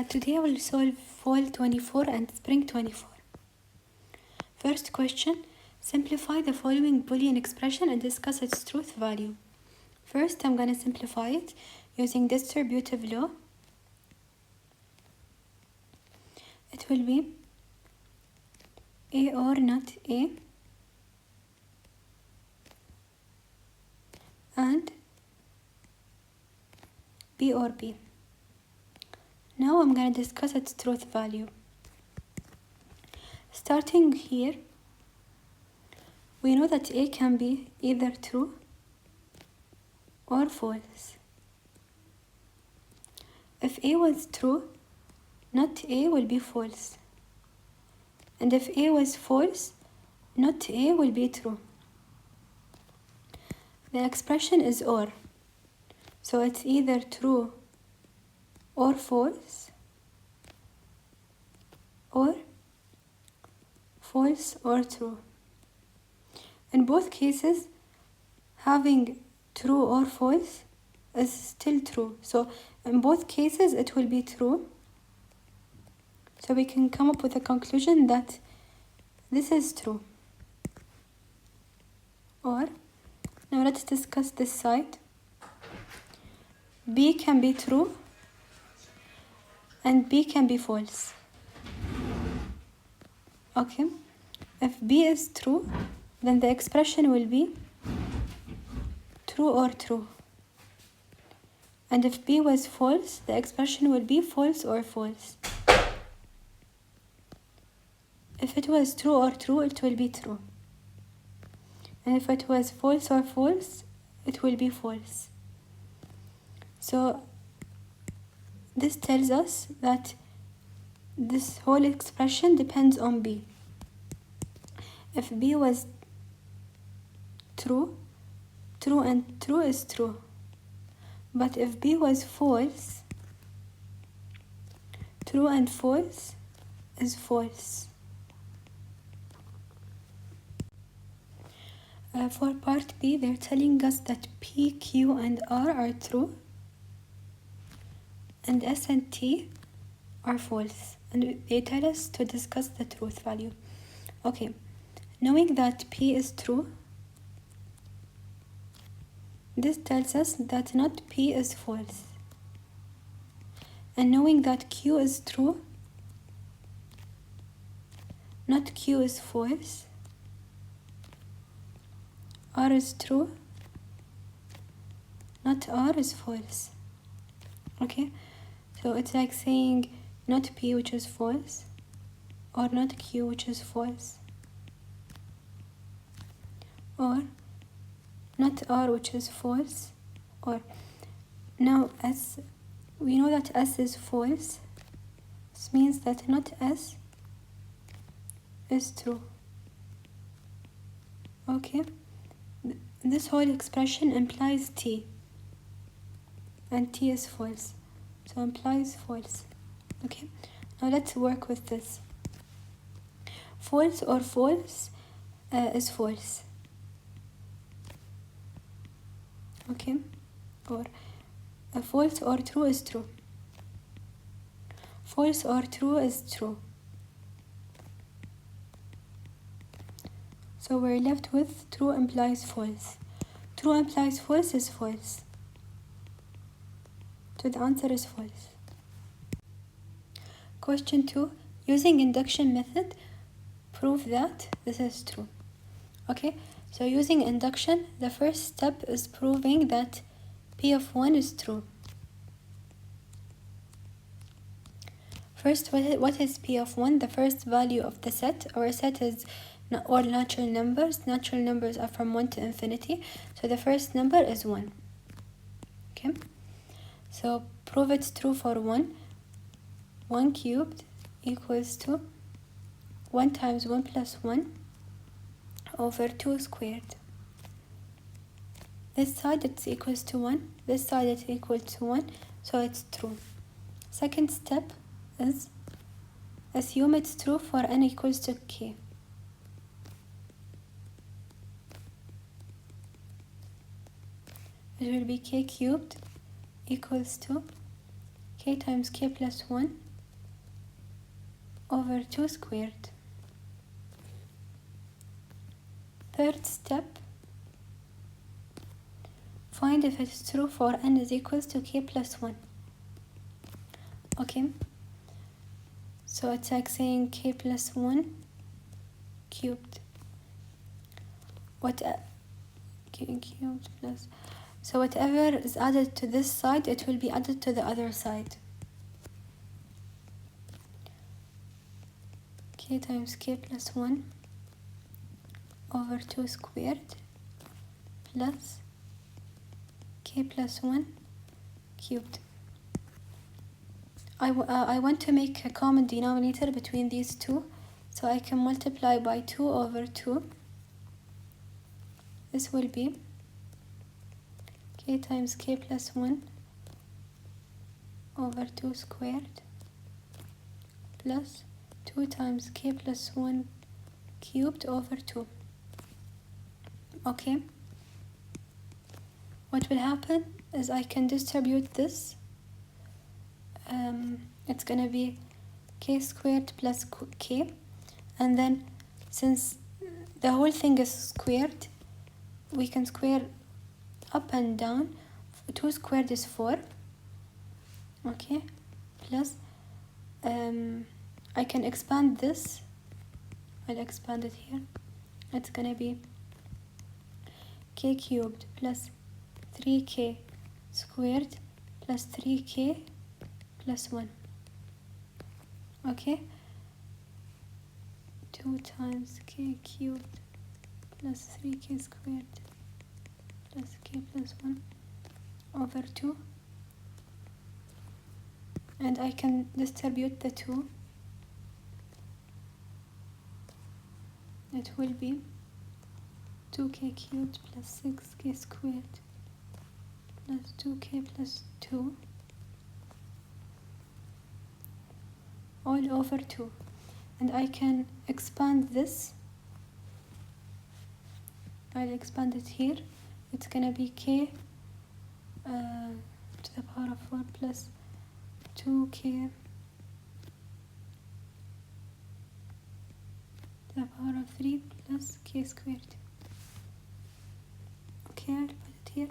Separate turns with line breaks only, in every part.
Today I will solve fall 24 and spring 24. First question, simplify the following Boolean expression and discuss its truth value. First, I'm going to simplify it using distributive law. It will be A or not A and B or B. Now I'm going to discuss its truth value. Starting here, we know that A can be either true or false. If A was true, not A will be false. And if A was false, not A will be true. The expression is OR. So it's either true or false, or false or true. In both cases, having true or false is still true. So in both cases, it will be true. So we can come up with a conclusion that this is true. Or, now let's discuss this side. B can be true and B can be false. Okay, if B is true, then the expression will be true or true. And if B was false, the expression will be false or false. If it was true or true, it will be true. And if it was false or false, it will be false. So this tells us that this whole expression depends on B. If B was true, true and true is true. But if B was false, true and false is false. For part B, they're telling us that P, Q, and R are true, and S and T are false. And they tell us to discuss the truth value. Okay, knowing that P is true, this tells us that not P is false. And knowing that Q is true, not Q is false. R is true, not R is false. Okay, so it's like saying not P, which is false, or not Q, which is false, or not R, which is false, or now S, we know that S is false. This means that not S is true. Okay, this whole expression implies T, and T is false, so implies false. Okay, now let's work with this. False or false is false. Okay, or false or true is true. False or true is true. So we're left with true implies false. True implies false is false. So the answer is false. Question 2. Using induction method, prove that this is true. Okay, so using induction, the first step is proving that P of 1 is true. First, what is P of 1? The first value of the set. Our set is all natural numbers. Natural numbers are from 1 to infinity. So the first number is 1. Okay, so prove it's true for 1. 1 cubed equals to 1 times 1 plus 1 over 2 squared. This side it's equals to 1. This side it's equal to 1. So it's true. Second step is assume it's true for n equals to k. It will be k cubed equals to k times k plus 1 over 2 squared. Third step, find if it is true for n is equals to k plus 1. Okay, so it's like saying k plus 1 cubed. What k cubed plus, so whatever is added to this side, it will be added to the other side. K times k plus 1 over 2 squared plus k plus 1 cubed. I want to make a common denominator between these two, so I can multiply by 2 over 2. This will be k times k plus 1 over 2 squared plus 2 times k plus 1 cubed over 2. Okay, what will happen is I can distribute this. It's gonna be k squared plus k, and then since the whole thing is squared, we can square up and down. 2 squared is 4. Okay, plus I can expand this. I'll expand it here. It's gonna be k cubed plus 3k squared plus 3k plus 1. Okay, 2 times k cubed plus 3k squared plus k plus 1 over 2, and I can distribute the 2. It will be 2k cubed plus 6k squared plus 2k plus 2 all over 2, and I can expand this. I'll expand it here. It's gonna be k to the power of 4 plus 2k to the power of 3 plus k squared. Okay, I'll put it here.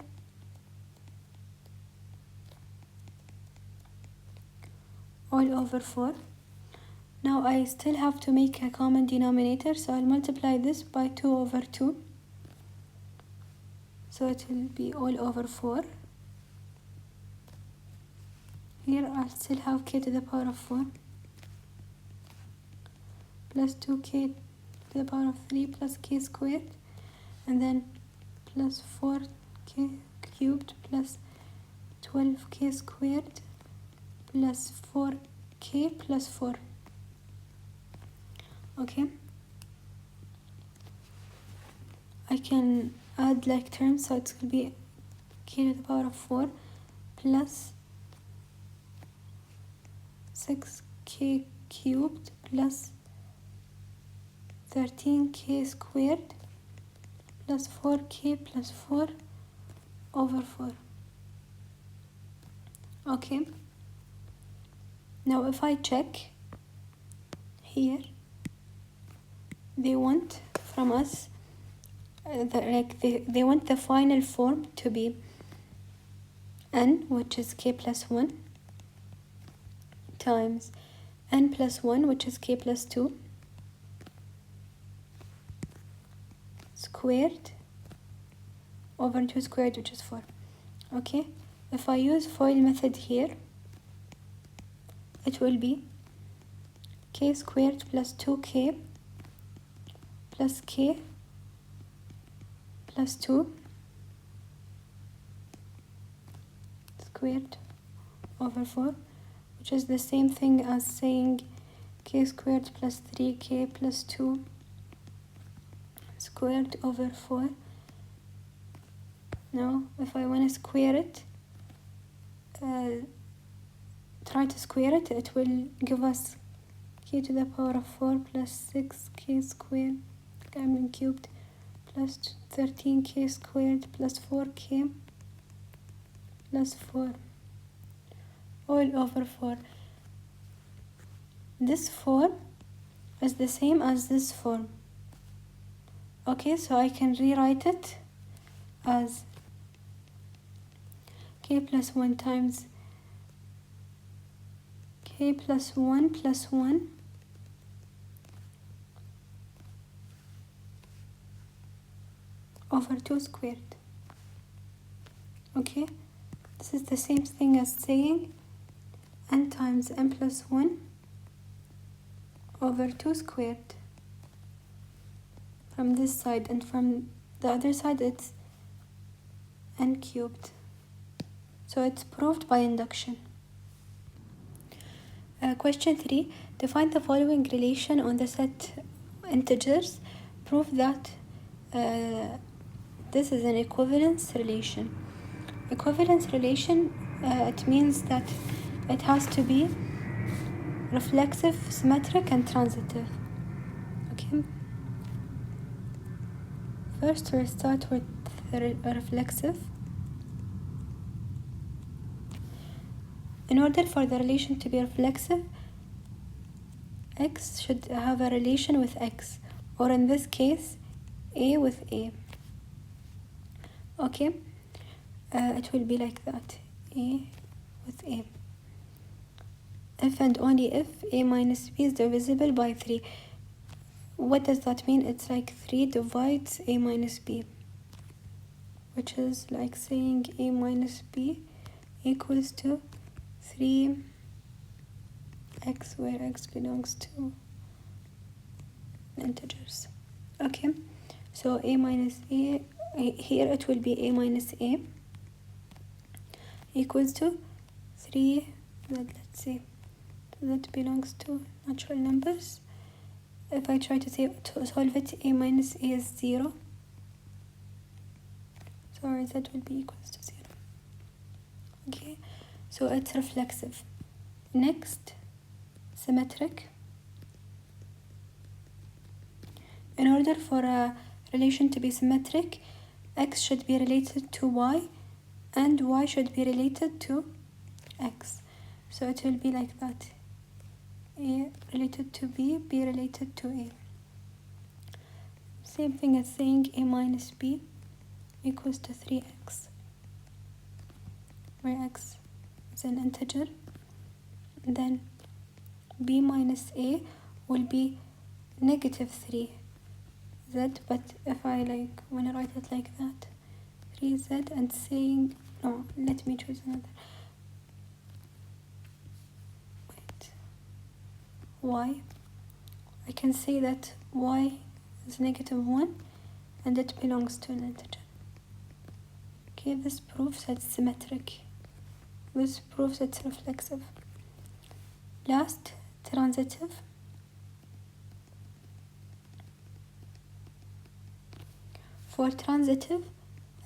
All over 4. Now I still have to make a common denominator, so I'll multiply this by 2 over 2. So it will be all over 4. Here I'll still have k to the power of 4 plus 2k to the power of 3 plus k squared, and then plus 4k cubed plus 12k squared plus 4k plus 4. Okay, I can add like terms, so it's going to be k to the power of 4 plus 6k cubed plus 13k squared plus 4k plus 4 over 4. Okay, now if I check here, they want from us they want the final form to be n, which is k plus 1, times n plus 1, which is k plus 2, squared over 2 squared, which is 4. Okay, if I use FOIL method here, it will be k squared plus 2k plus k plus 2 squared over 4, which is the same thing as saying k squared plus 3k plus 2 squared over 4. Now if I want to square it, try to square it, it will give us k to the power of 4 plus 6k squared, cubed, plus 13k squared plus 4k plus 4. all over 4. This form is the same as this form. Okay, so I can rewrite it as k plus 1 times k plus 1 plus 1 over 2 squared. Okay, this is the same thing as saying n times n plus 1 over 2 squared from this side, and from the other side it's n cubed. So it's proved by induction. Question 3. Define the following relation on the set integers. Prove that this is an equivalence relation. Equivalence relation, it means that it has to be reflexive, symmetric, and transitive. Okay. First we'll start with reflexive. In order for the relation to be reflexive, x should have a relation with x, or in this case, a with a. Okay, it will be like that, a with a. If and only if a minus b is divisible by 3. What does that mean? It's like 3 divides a minus b, which is like saying a minus b equals to 3x, where x belongs to integers. Okay, so a minus a, here it will be a minus a equals to 3, let's see, that belongs to natural numbers. If I try to solve it, a minus a is 0, so z will be equals to 0. Okay, so it's reflexive. Next, symmetric. In order for a relation to be symmetric, x should be related to y and y should be related to x. So it will be like that. A related to b, b related to a. Same thing as saying a minus b equals to 3x, where x is an integer. And then b minus a will be negative 3z, but if I want to write it like that, 3z, and saying, no, let me choose another. Y, I can say that y is negative 1 and it belongs to an integer. Okay, this proves it's symmetric. This proves it's reflexive. Last, transitive. For transitive,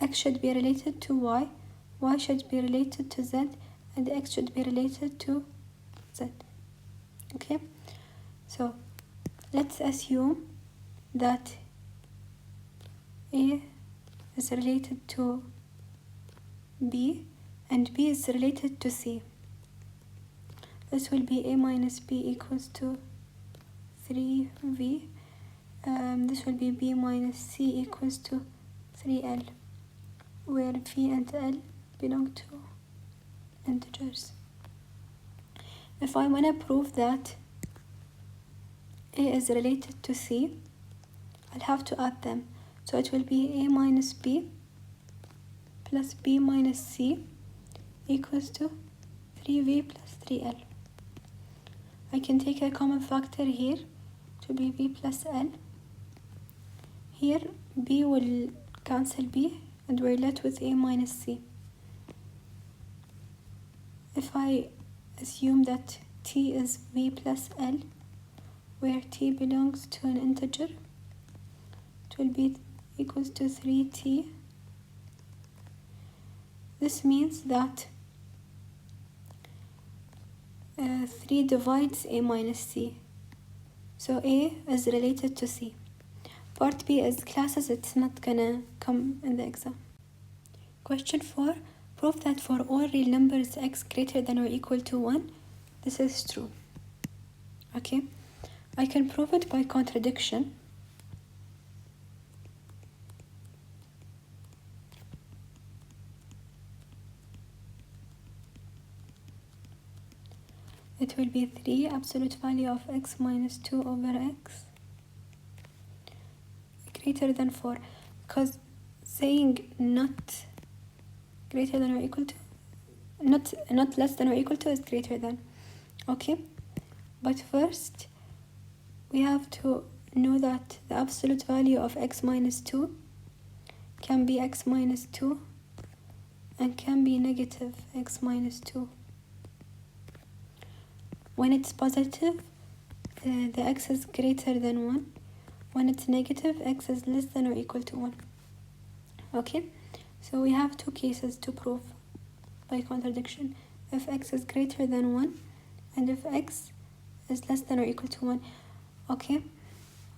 x should be related to y should be related to z, and x should be related to z. Okay, so let's assume that a is related to b and b is related to c. This will be a minus b equals to 3v. This will be b minus c equals to 3l, where v and l belong to integers. If I want to prove that a is related to c, I'll have to add them. So it will be a minus b plus b minus c equals to 3v plus 3l. I can take a common factor here to be b plus l. Here b will cancel b and we're left with a minus c. If I assume that t is v plus l, where t belongs to an integer, it will be equals to 3t. This means that 3 divides a minus c. So a is related to c. Part B is classes, it's not gonna come in the exam. Question 4. prove that for all real numbers x greater than or equal to 1, this is true. Okay, I can prove it by contradiction. It will be 3 absolute value of x minus 2 over x greater than 4, because saying not greater than or equal to, not less than or equal to is greater than. Okay, but first we have to know that the absolute value of x minus 2 can be x minus 2 and can be negative x minus 2. When it's positive, the x is greater than 1. When it's negative, x is less than or equal to 1. Okay, so we have two cases to prove by contradiction. If x is greater than 1 and if x is less than or equal to 1. Okay,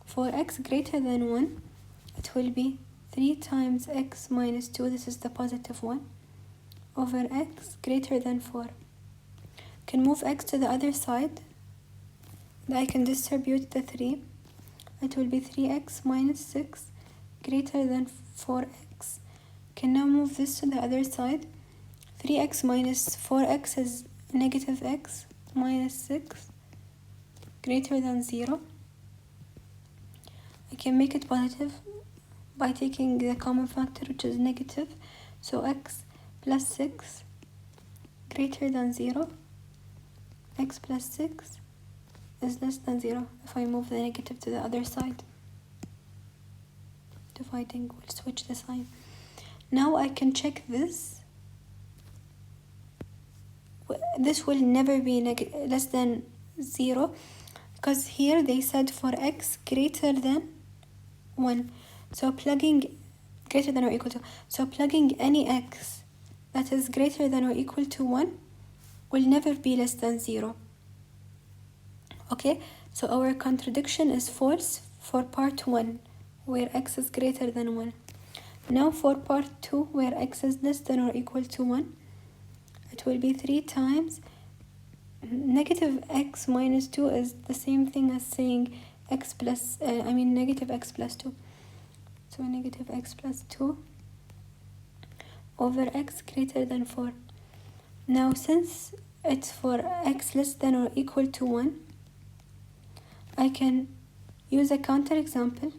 for x greater than 1, it will be 3 times x minus 2, this is the positive one, over x greater than 4. Can move x to the other side, and I can distribute the 3. It will be 3x minus 6 greater than 4x. Can now move this to the other side. 3x minus 4x is negative x minus 6 greater than 0. I can make it positive by taking the common factor, which is negative. So x plus 6 greater than 0. X plus 6 is less than 0 if I move the negative to the other side. Dividing will switch the sign. Now I can check this. This will never be less than 0, because here they said for x greater than 1. So plugging greater than or equal to. So plugging any x that is greater than or equal to 1 will never be less than 0. Okay, so our contradiction is false for part 1, where x is greater than 1. Now for part 2, where x is less than or equal to 1, it will be 3 times negative x minus 2 is the same thing as saying x plus, negative x plus 2. So negative x plus 2 over x greater than 4. Now since it's for x less than or equal to 1, I can use a counterexample.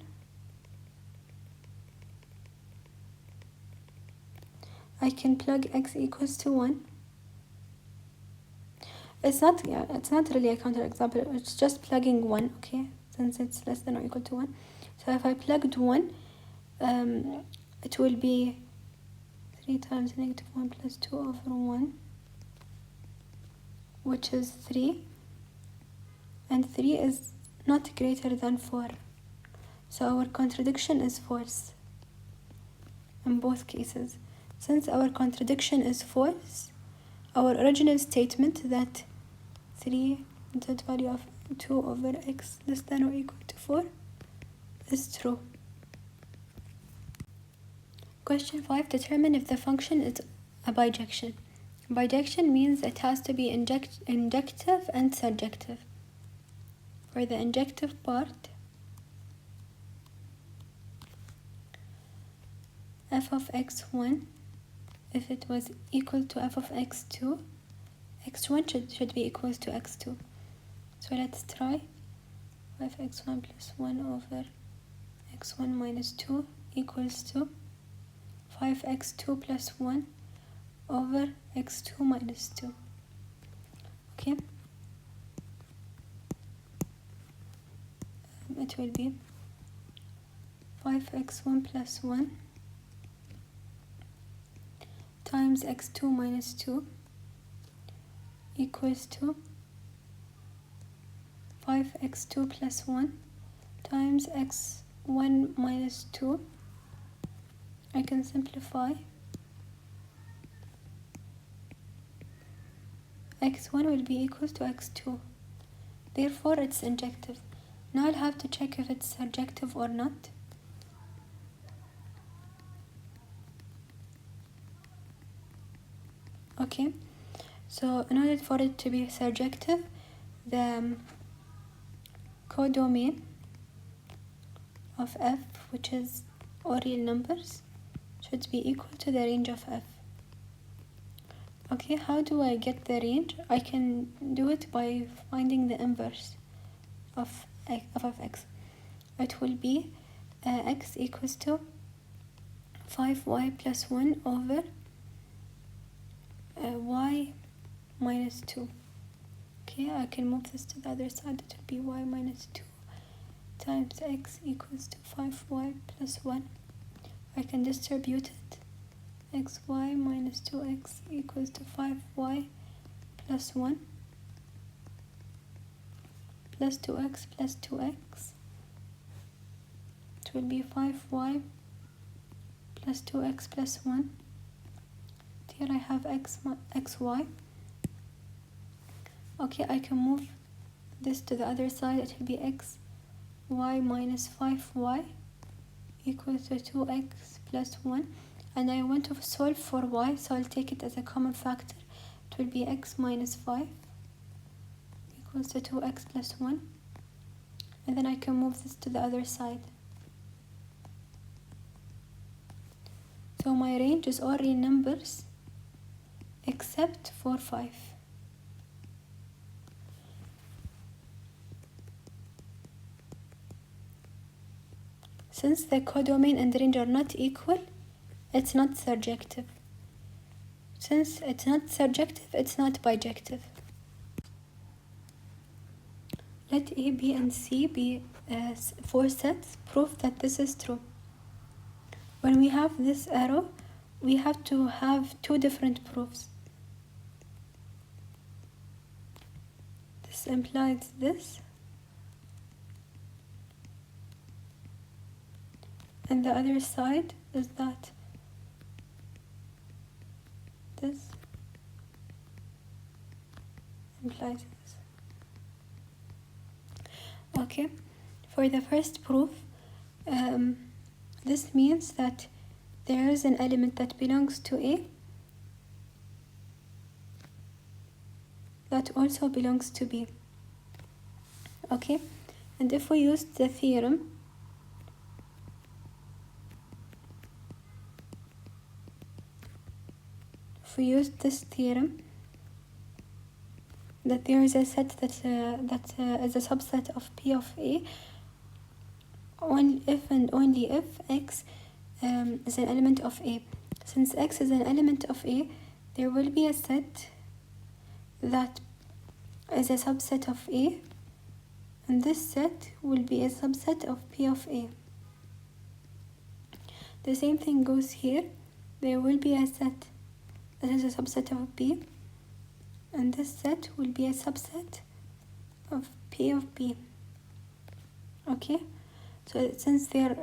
I can plug x equals to 1. It's not really a counterexample, it's just plugging 1, okay, since it's less than or equal to 1. So if I plugged 1, it will be 3 times negative 1 plus 2 over 1, which is 3, and 3 is not greater than 4. So our contradiction is false in both cases. Since our contradiction is false, our original statement that 3 the value of 2 over x less than or equal to 4 is true. Question 5. Determine if the function is a bijection. Bijection means it has to be injective and surjective. For the injective part, f of x1, if it was equal to f of x2, x1 should be equal to x2. So let's try. 5x1 plus 1 over x1 minus 2 equals to 5x2 plus 1 over x2 minus 2. Okay, it will be 5x1 plus 1 times x2 minus 2 equals to 5x2 plus 1 times x1 minus 2. I can simplify. x1 will be equal to x2. Therefore, it's injective. Now I'll have to check if it's surjective or not. Okay, so in order for it to be surjective, the codomain of f, which is all real numbers, should be equal to the range of f. Okay, how do I get the range? I can do it by finding the inverse of x. It will be x equals to 5y plus 1 over y minus 2. Okay, I can move this to the other side. It will be y minus 2 times x equals to 5y plus 1. I can distribute it. xy minus 2x equals to 5y plus 1 plus 2x plus 2x. It will be 5y plus 2x plus 1. Here I have xy. Okay, I can move this to the other side. It will be xy minus 5y equals to 2x plus 1. And I want to solve for y, so I'll take it as a common factor. It will be x minus 5 equals to 2x plus 1. And then I can move this to the other side. So my range is all real numbers except for 5. Since the codomain and the range are not equal, it's not surjective. Since it's not surjective, it's not bijective. Let A, B, and C be 4 sets. Prove that this is true. When we have this arrow, we have to have 2 different proofs. This implies this. And the other side is that this implies this. Okay, for the first proof, this means that there is an element that belongs to A that also belongs to B. Okay, and if we use the theorem, if we use this theorem, that there is a set that is a subset of P of A, only if and only if X is an element of A. Since X is an element of A, there will be a set that is a subset of A, and this set will be a subset of P of A. The same thing goes here. There will be a set that is a subset of B, and this set will be a subset of P of B. Okay, so since there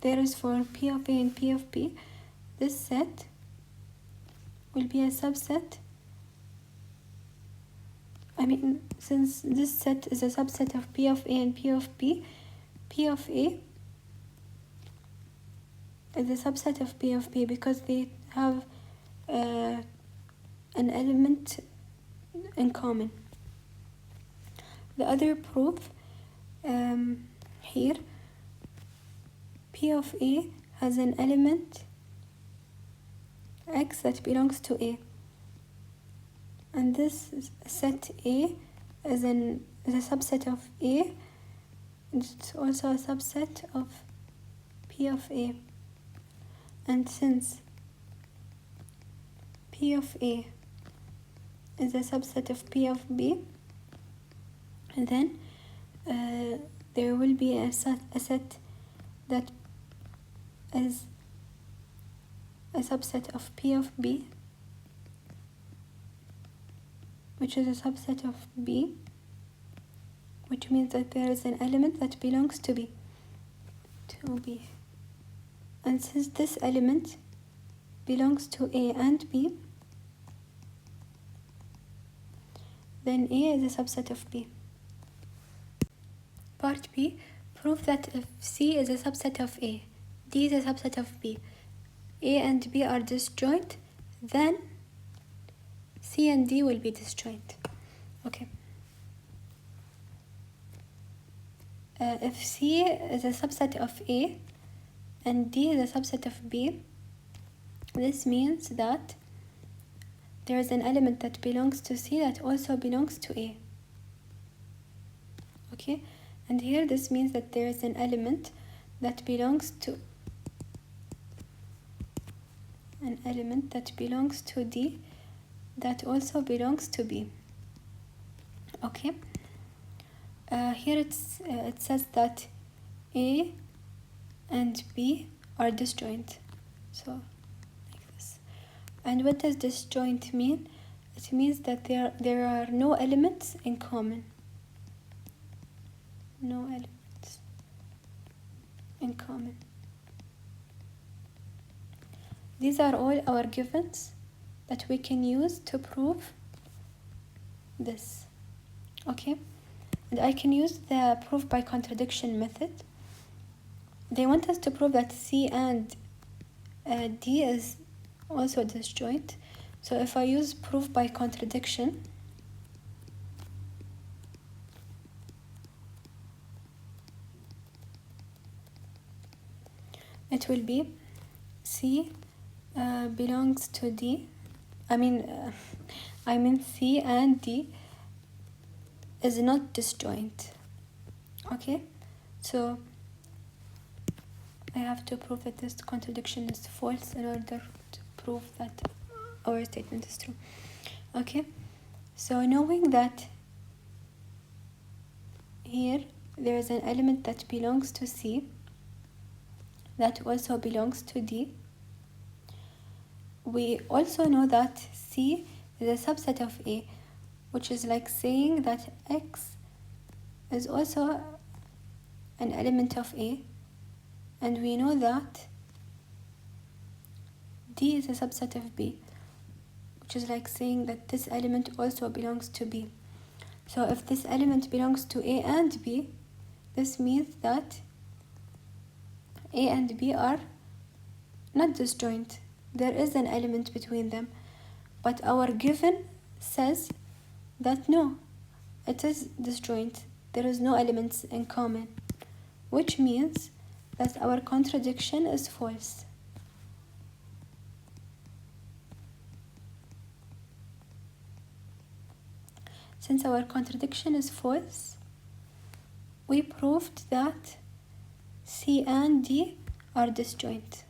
is for P of A and P of B, this set will be a subset. Since this set is a subset of P of A and P of B, P of A is a subset of P of B because they have an element in common. The other proof here, P of A has an element X that belongs to A, and this set A is a subset of A, and it's also a subset of P of A. And since P of A is a subset of P of B, and then there will be a set that is a subset of P of B, which is a subset of B, which means that there is an element that belongs to B. And since this element belongs to A and B, then A is a subset of B. Part B, prove that if C is a subset of A, D is a subset of B, A and B are disjoint, then C and D will be disjoint. Okay. If C is a subset of A and D is a subset of B, this means that there is an element that belongs to C that also belongs to A. Okay, and here this means that there is an element that belongs to D that also belongs to B. Okay, here it says that A and B are disjoint, so like this. And what does disjoint mean? It means that there are no elements in common. No elements in common. These are all our givens that we can use to prove this. Okay, and I can use the proof by contradiction method. They want us to prove that C and D is also disjoint. So if I use proof by contradiction, it will be C belongs to D. I mean C and D is not disjoint. Okay, so I have to prove that this contradiction is false in order to prove that our statement is true. Okay, so knowing that here there is an element that belongs to C that also belongs to D, we also know that C is a subset of A, which is like saying that X is also an element of A, and we know that D is a subset of B, which is like saying that this element also belongs to B. So if this element belongs to A and B, this means that A and B are not disjoint. There is an element between them, but our given says that no, it is disjoint. There is no elements in common, which means that our contradiction is false. Since our contradiction is false, we proved that C and D are disjoint.